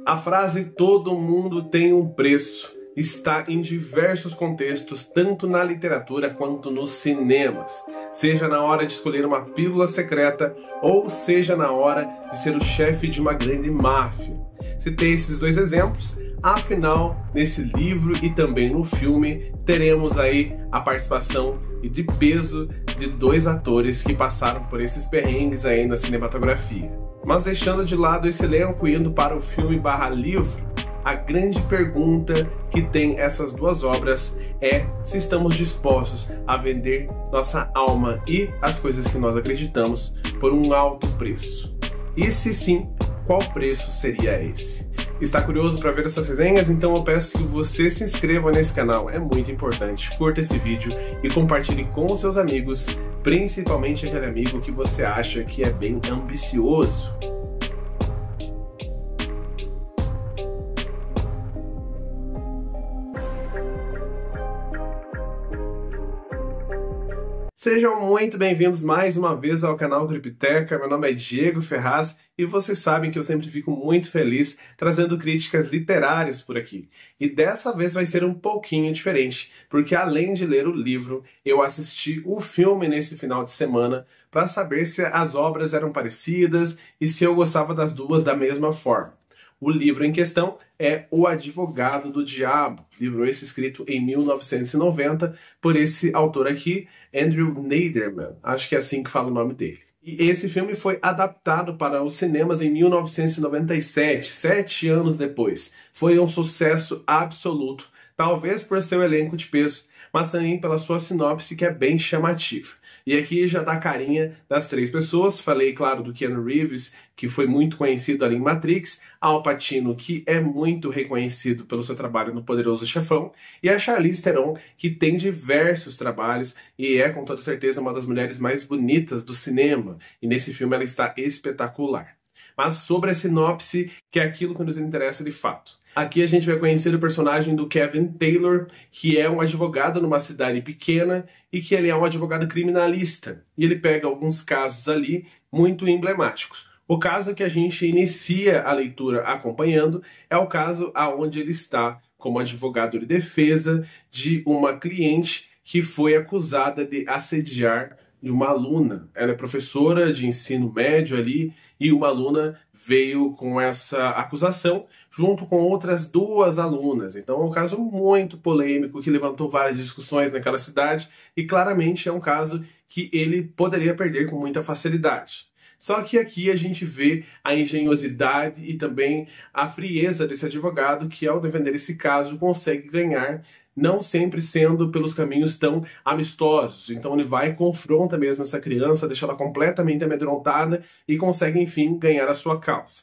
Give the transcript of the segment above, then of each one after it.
A frase "todo mundo tem um preço" está em diversos contextos, tanto na literatura quanto nos cinemas. Seja na hora de escolher uma pílula secreta, ou seja na hora de ser o chefe de uma grande máfia. Citei esses dois exemplos, afinal, nesse livro e também no filme, teremos aí a participação e de peso de dois atores que passaram por esses perrengues aí na cinematografia. Mas deixando de lado esse elenco e indo para o filme/livro, a grande pergunta que tem essas duas obras é se estamos dispostos a vender nossa alma e as coisas que nós acreditamos por um alto preço. E se sim, qual preço seria esse? Está curioso para ver essas resenhas? Então eu peço que você se inscreva nesse canal, é muito importante. Curta esse vídeo e compartilhe com os seus amigos, principalmente aquele amigo que você acha que é bem ambicioso. Sejam muito bem-vindos mais uma vez ao canal Cripteca. Meu nome é Diego Ferraz e vocês sabem que eu sempre fico muito feliz trazendo críticas literárias por aqui. E dessa vez vai ser um pouquinho diferente, porque além de ler o livro, eu assisti o filme nesse final de semana para saber se as obras eram parecidas e se eu gostava das duas da mesma forma. O livro em questão é O Advogado do Diabo, livro esse escrito em 1990 por esse autor aqui, Andrew Neiderman, acho que é assim que fala o nome dele. E esse filme foi adaptado para os cinemas em 1997, 7 anos depois. Foi um sucesso absoluto, talvez por seu elenco de peso, mas também pela sua sinopse que é bem chamativa. E aqui já dá a carinha das três pessoas. Falei, claro, do Keanu Reeves, que foi muito conhecido ali em Matrix, Al Pacino, que é muito reconhecido pelo seu trabalho no Poderoso Chefão, e a Charlize Theron, que tem diversos trabalhos e é, com toda certeza, uma das mulheres mais bonitas do cinema. E nesse filme ela está espetacular. Mas sobre a sinopse, que é aquilo que nos interessa de fato. Aqui a gente vai conhecer o personagem do Kevin Taylor, que é um advogado numa cidade pequena e que ele é um advogado criminalista. E ele pega alguns casos ali muito emblemáticos. O caso que a gente inicia a leitura acompanhando é o caso onde ele está como advogado de defesa de uma cliente que foi acusada de assediar de uma aluna. Ela é professora de ensino médio ali e uma aluna veio com essa acusação junto com outras duas alunas. Então é um caso muito polêmico que levantou várias discussões naquela cidade e claramente é um caso que ele poderia perder com muita facilidade. Só que aqui a gente vê a engenhosidade e também a frieza desse advogado que, ao defender esse caso, consegue ganhar, não sempre sendo pelos caminhos tão amistosos. Então ele vai e confronta mesmo essa criança, deixa ela completamente amedrontada e consegue, enfim, ganhar a sua causa.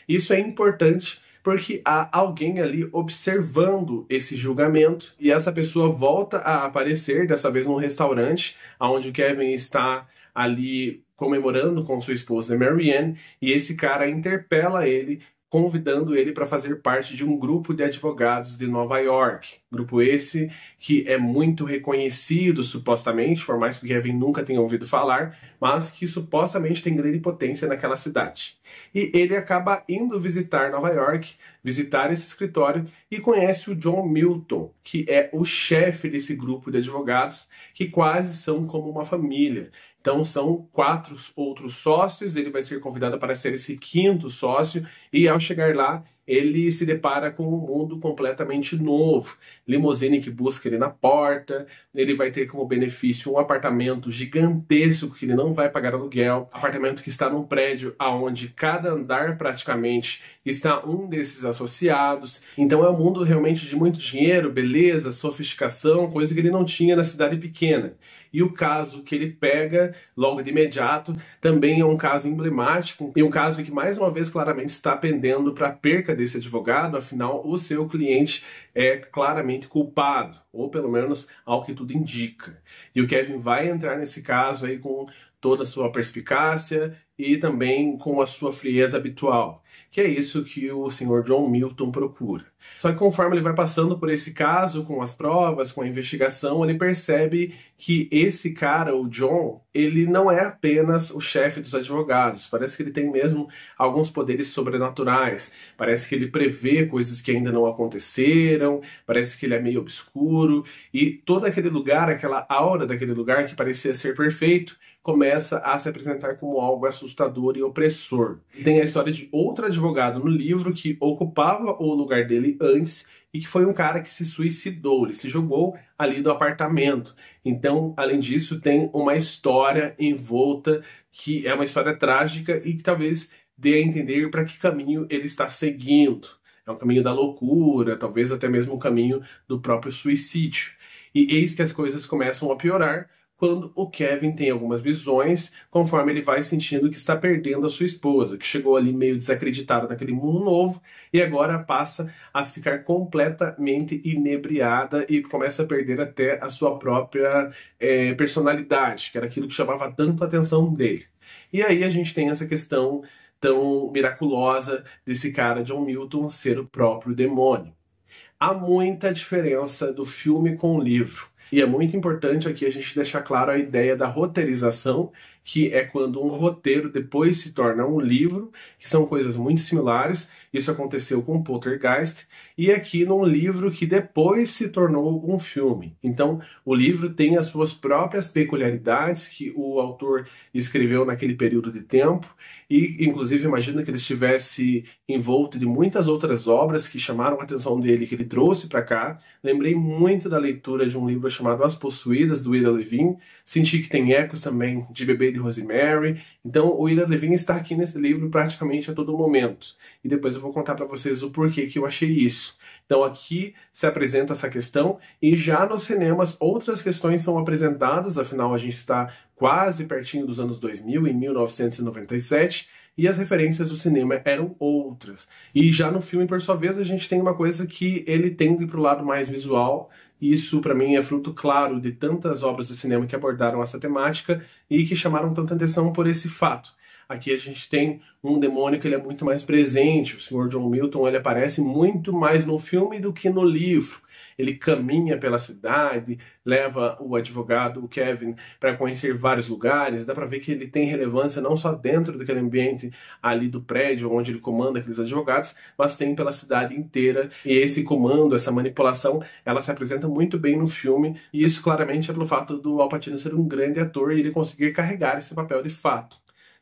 Isso é importante porque há alguém ali observando esse julgamento e essa pessoa volta a aparecer, dessa vez num restaurante, onde o Kevin está ali comemorando com sua esposa Marianne, e esse cara interpela ele, convidando ele para fazer parte de um grupo de advogados de Nova York. Grupo esse que é muito reconhecido, supostamente, por mais que o Kevin nunca tenha ouvido falar, mas que supostamente tem grande potência naquela cidade. E ele acaba indo visitar Nova York, visitar esse escritório, e conhece o John Milton, que é o chefe desse grupo de advogados, que quase são como uma família. Então são 4 outros sócios, ele vai ser convidado para ser esse 5º sócio, e ao chegar lá, ele se depara com um mundo completamente novo. Limousine que busca ele na porta, ele vai ter como benefício um apartamento gigantesco que ele não vai pagar aluguel, apartamento que está num prédio onde cada andar praticamente está um desses associados. Então é um mundo realmente de muito dinheiro, beleza, sofisticação, coisa que ele não tinha na cidade pequena. E o caso que ele pega logo de imediato também é um caso emblemático e um caso que mais uma vez claramente está pendendo para a perca desse advogado, afinal o seu cliente é claramente culpado, ou pelo menos ao que tudo indica. E o Kevin vai entrar nesse caso aí com toda a sua perspicácia e também com a sua frieza habitual, que é isso que o Sr. John Milton procura. Só que conforme ele vai passando por esse caso, com as provas, com a investigação, ele percebe que esse cara, o John, ele não é apenas o chefe dos advogados. Parece que ele tem mesmo alguns poderes sobrenaturais. Parece que ele prevê coisas que ainda não aconteceram. Parece que ele é meio obscuro. E todo aquele lugar, aquela aura daquele lugar que parecia ser perfeito, começa a se apresentar como algo assustador e opressor. Tem a história de outro advogado no livro que ocupava o lugar dele antes e que foi um cara que se suicidou, ele se jogou ali do apartamento. Então, além disso, tem uma história envolta que é uma história trágica e que talvez dê a entender para que caminho ele está seguindo. É um caminho da loucura, talvez até mesmo o caminho do próprio suicídio. E eis que as coisas começam a piorar quando o Kevin tem algumas visões, conforme ele vai sentindo que está perdendo a sua esposa, que chegou ali meio desacreditada naquele mundo novo e agora passa a ficar completamente inebriada e começa a perder até a sua própria personalidade, que era aquilo que chamava tanto a atenção dele. E aí a gente tem essa questão tão miraculosa desse cara, John Milton, ser o próprio demônio. Há muita diferença do filme com o livro. E é muito importante aqui a gente deixar claro a ideia da roteirização, que é quando um roteiro depois se torna um livro, que são coisas muito similares. Isso aconteceu com Poltergeist, e aqui num livro que depois se tornou um filme. Então, o livro tem as suas próprias peculiaridades que o autor escreveu naquele período de tempo, e inclusive imagina que ele estivesse envolto de muitas outras obras que chamaram a atenção dele, que ele trouxe para cá. Lembrei muito da leitura de um livro chamado As Possuídas, do Ira Levin. Senti que tem ecos também de Bebê de Rosemary. Então, o Ira Levin está aqui nesse livro praticamente a todo momento. E depois eu vou contar para vocês o porquê que eu achei isso. Então, aqui se apresenta essa questão, e já nos cinemas outras questões são apresentadas, afinal a gente está quase pertinho dos anos 2000, em 1997, e as referências do cinema eram outras. E já no filme, por sua vez, a gente tem uma coisa que ele tende para o lado mais visual. Isso, para mim, é fruto claro de tantas obras de cinema que abordaram essa temática e que chamaram tanta atenção por esse fato. Aqui a gente tem um demônio que ele é muito mais presente. O Sr. John Milton, ele aparece muito mais no filme do que no livro. Ele caminha pela cidade, leva o advogado, o Kevin, para conhecer vários lugares. Dá para ver que ele tem relevância não só dentro daquele ambiente ali do prédio onde ele comanda aqueles advogados, mas tem pela cidade inteira. E esse comando, essa manipulação, ela se apresenta muito bem no filme. E isso claramente é pelo fato do Al Pacino ser um grande ator e ele conseguir carregar esse papel de fato.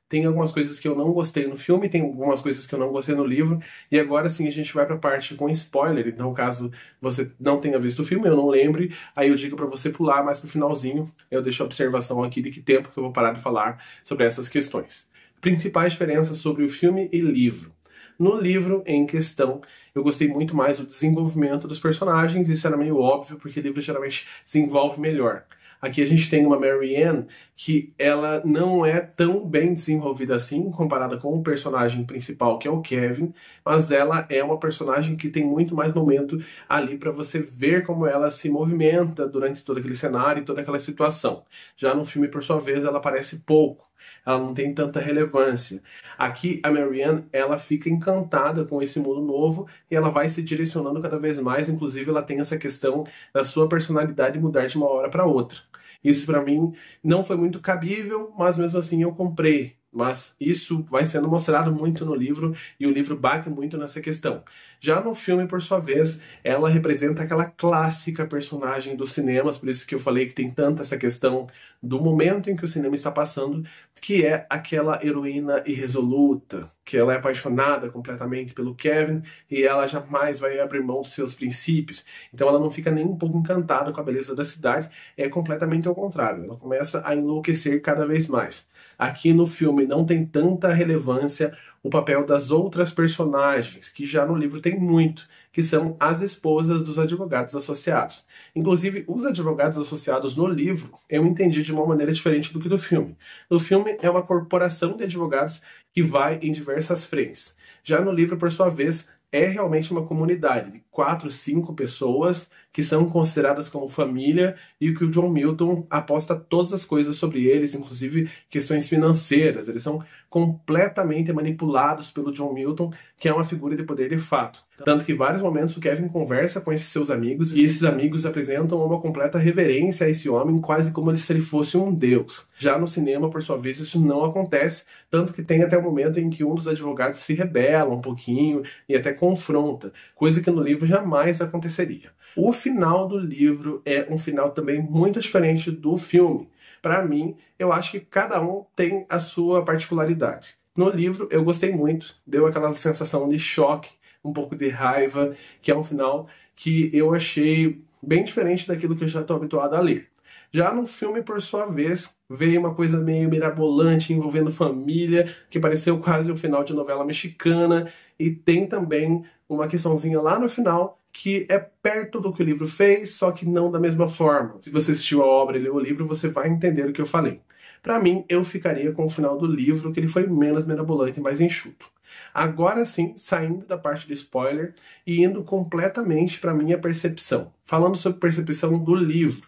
Tem algumas coisas que eu não gostei no filme, tem algumas coisas que eu não gostei no livro, e agora sim a gente vai para a parte com spoiler. Então, caso você não tenha visto o filme, eu não lembre, aí eu digo para você pular mais pro finalzinho, eu deixo a observação aqui de que tempo que eu vou parar de falar sobre essas questões. Principais diferenças sobre o filme e livro. No livro em questão, eu gostei muito mais do desenvolvimento dos personagens. Isso era meio óbvio, porque o livro geralmente desenvolve melhor. Aqui a gente tem uma Mary Ann que ela não é tão bem desenvolvida assim, comparada com o personagem principal, que é o Kevin, mas ela é uma personagem que tem muito mais momento ali para você ver como ela se movimenta durante todo aquele cenário e toda aquela situação. Já no filme, por sua vez, ela aparece pouco. Ela não tem tanta relevância. Aqui, a Mary Ann, ela fica encantada com esse mundo novo e ela vai se direcionando cada vez mais. Inclusive, ela tem essa questão da sua personalidade mudar de uma hora para outra. Isso, para mim, não foi muito cabível, mas mesmo assim eu comprei. Mas isso vai sendo mostrado muito no livro e o livro bate muito nessa questão. Já no filme, por sua vez, ela representa aquela clássica personagem dos cinemas, por isso que eu falei que tem tanta essa questão do momento em que o cinema está passando, que é aquela heroína irresoluta, que ela é apaixonada completamente pelo Kevin e ela jamais vai abrir mão dos seus princípios. Então ela não fica nem um pouco encantada com a beleza da cidade, é completamente ao contrário. Ela começa a enlouquecer cada vez mais. Aqui no filme não tem tanta relevância o papel das outras personagens, que já no livro tem muito, que são as esposas dos advogados associados. Inclusive, os advogados associados no livro eu entendi de uma maneira diferente do que do filme. No filme é uma corporação de advogados que vai em diversas frentes. Já no livro, por sua vez, é realmente uma comunidade de 4, 5 pessoas que são consideradas como família e que o John Milton aposta todas as coisas sobre eles, inclusive questões financeiras. Eles são completamente manipulados pelo John Milton, que é uma figura de poder de fato. Tanto que em vários momentos o Kevin conversa com esses seus amigos e esses amigos apresentam uma completa reverência a esse homem, quase como se ele fosse um deus. Já no cinema, por sua vez, isso não acontece, tanto que tem até o momento em que um dos advogados se rebela um pouquinho e até confronta, coisa que no livro jamais aconteceria. O final do livro é um final também muito diferente do filme. Para mim, eu acho que cada um tem a sua particularidade. No livro, eu gostei muito, deu aquela sensação de choque, um pouco de raiva, que é um final que eu achei bem diferente daquilo que eu já estou habituado a ler. Já no filme, por sua vez, veio uma coisa meio mirabolante envolvendo família, que pareceu quase um final de novela mexicana, e tem também uma questãozinha lá no final que é perto do que o livro fez, só que não da mesma forma. Se você assistiu a obra e leu o livro, você vai entender o que eu falei. Para mim, eu ficaria com o final do livro, que ele foi menos mirabolante e mais enxuto. Agora sim, saindo da parte de spoiler e indo completamente para minha percepção. Falando sobre percepção do livro,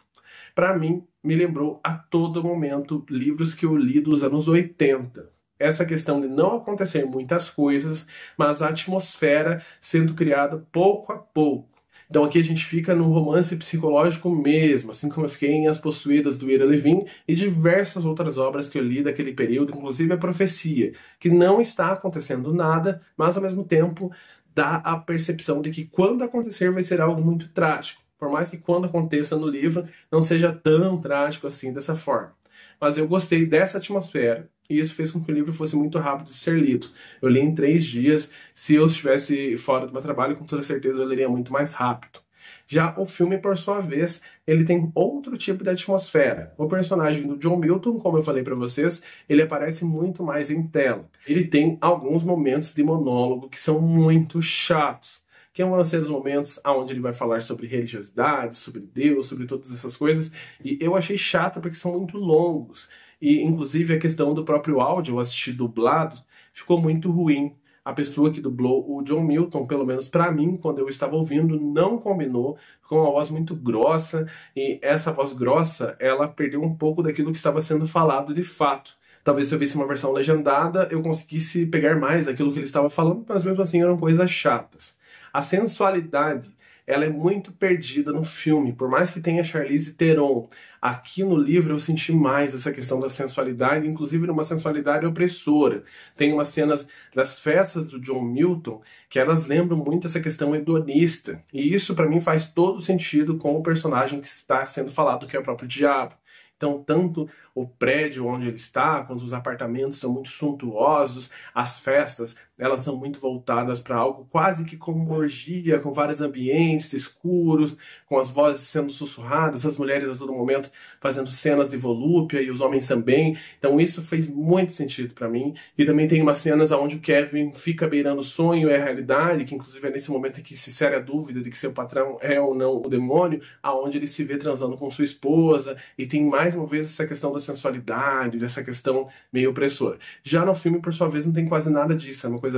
para mim, me lembrou a todo momento livros que eu li dos anos 80. Essa questão de não acontecer muitas coisas, mas a atmosfera sendo criada pouco a pouco. Então aqui a gente fica no romance psicológico mesmo, assim como eu fiquei em As Possuídas, do Ira Levin, e diversas outras obras que eu li daquele período, inclusive A Profecia, que não está acontecendo nada, mas ao mesmo tempo dá a percepção de que quando acontecer vai ser algo muito trágico. Por mais que quando aconteça no livro não seja tão trágico assim dessa forma. Mas eu gostei dessa atmosfera e isso fez com que o livro fosse muito rápido de ser lido. Eu li em 3 dias. Se eu estivesse fora do meu trabalho, com toda certeza eu leria muito mais rápido. Já o filme, por sua vez, ele tem outro tipo de atmosfera. O personagem do John Milton, como eu falei para vocês, ele aparece muito mais em tela. Ele tem alguns momentos de monólogo que são muito chatos, que vão ser os momentos onde ele vai falar sobre religiosidade, sobre Deus, sobre todas essas coisas, e eu achei chato porque são muito longos, e inclusive a questão do próprio áudio, eu assisti dublado, ficou muito ruim. A pessoa que dublou o John Milton, pelo menos para mim, quando eu estava ouvindo, não combinou, com uma voz muito grossa, e essa voz grossa, ela perdeu um pouco daquilo que estava sendo falado de fato. Talvez se eu visse uma versão legendada, eu conseguisse pegar mais aquilo que ele estava falando, mas mesmo assim eram coisas chatas. A sensualidade, ela é muito perdida no filme, por mais que tenha Charlize Theron. Aqui no livro eu senti mais essa questão da sensualidade, inclusive numa sensualidade opressora. Tem umas cenas das festas do John Milton que elas lembram muito essa questão hedonista. E isso para mim faz todo sentido com o personagem que está sendo falado, que é o próprio diabo. Então, tanto o prédio onde ele está, quanto os apartamentos são muito suntuosos, as festas, elas são muito voltadas para algo quase que como uma orgia, com vários ambientes escuros, com as vozes sendo sussurradas, as mulheres a todo momento fazendo cenas de volúpia e os homens também. Então isso fez muito sentido para mim. E também tem umas cenas onde o Kevin fica beirando o sonho e a realidade, que inclusive é nesse momento em que se insere a dúvida de que seu patrão é ou não o demônio, aonde ele se vê transando com sua esposa, e tem mais uma vez essa questão da sensualidade, essa questão meio opressora. Já no filme, por sua vez, não tem quase nada disso, é uma coisa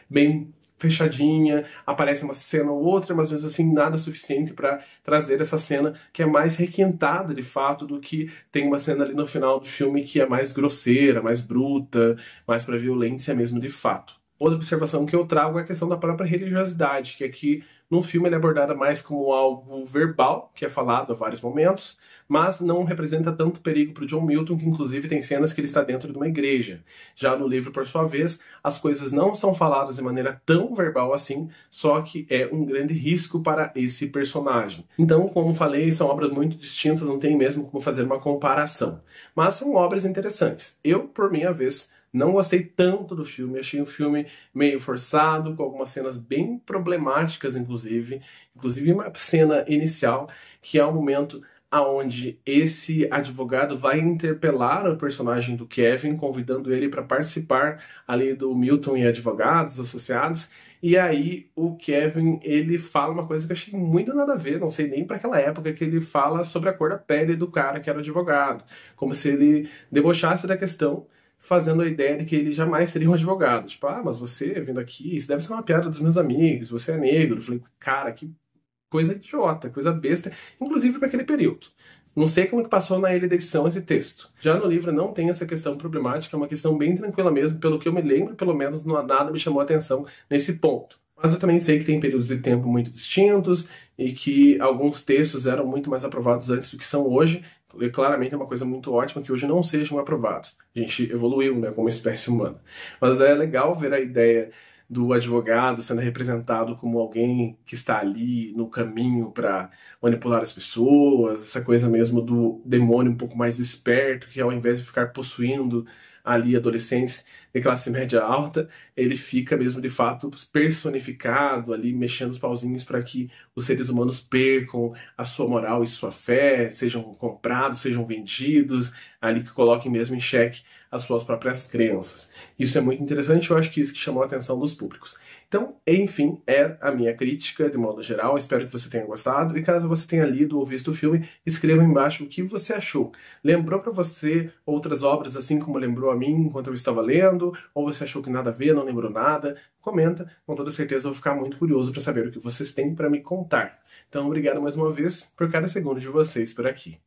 bem fechadinha, aparece uma cena ou outra, mas mesmo assim nada suficiente para trazer essa cena que é mais requintada de fato do que tem uma cena ali no final do filme que é mais grosseira, mais bruta, mais para violência mesmo de fato. Outra observação que eu trago é a questão da própria religiosidade, que aqui no filme ele é abordada mais como algo verbal, que é falado a vários momentos, mas não representa tanto perigo para o John Milton, que inclusive tem cenas que ele está dentro de uma igreja. Já no livro, por sua vez, as coisas não são faladas de maneira tão verbal assim, só que é um grande risco para esse personagem. Então, como falei, são obras muito distintas, não tem mesmo como fazer uma comparação. Mas são obras interessantes. Eu, por minha vez, não gostei tanto do filme, achei um filme meio forçado, com algumas cenas bem problemáticas, inclusive uma cena inicial, que é o momento aonde esse advogado vai interpelar o personagem do Kevin, convidando ele para participar ali do Milton e Advogados Associados, e aí o Kevin, ele fala uma coisa que eu achei muito nada a ver, não sei nem para aquela época, que ele fala sobre a cor da pele do cara que era o advogado, como se ele debochasse da questão, fazendo a ideia de que ele jamais seria um advogado. Tipo, ah, mas você vindo aqui, isso deve ser uma piada dos meus amigos, você é negro. Eu falei, cara, que coisa idiota, coisa besta, inclusive para aquele período. Não sei como que passou na eleição esse texto. Já no livro não tem essa questão problemática, é uma questão bem tranquila mesmo, pelo que eu me lembro, pelo menos nada me chamou a atenção nesse ponto. Mas eu também sei que tem períodos de tempo muito distintos e que alguns textos eram muito mais aprovados antes do que são hoje. E claramente é uma coisa muito ótima que hoje não sejam aprovados. A gente evoluiu, né, como espécie humana. Mas é legal ver a ideia do advogado sendo representado como alguém que está ali no caminho para manipular as pessoas, essa coisa mesmo do demônio um pouco mais esperto, que ao invés de ficar possuindo ali adolescentes de classe média alta, ele fica mesmo de fato personificado ali, mexendo os pauzinhos para que os seres humanos percam a sua moral e sua fé, sejam comprados, sejam vendidos, ali que coloquem mesmo em xeque as suas próprias crenças. Isso é muito interessante, eu acho que isso que chamou a atenção dos públicos. Então, enfim, é a minha crítica de modo geral, espero que você tenha gostado, e caso você tenha lido ou visto o filme, escreva embaixo o que você achou. Lembrou para você outras obras assim como lembrou a mim enquanto eu estava lendo, ou você achou que nada a ver, não lembrou nada? Comenta, com toda certeza eu vou ficar muito curioso para saber o que vocês têm para me contar. Então, obrigado mais uma vez por cada segundo de vocês por aqui.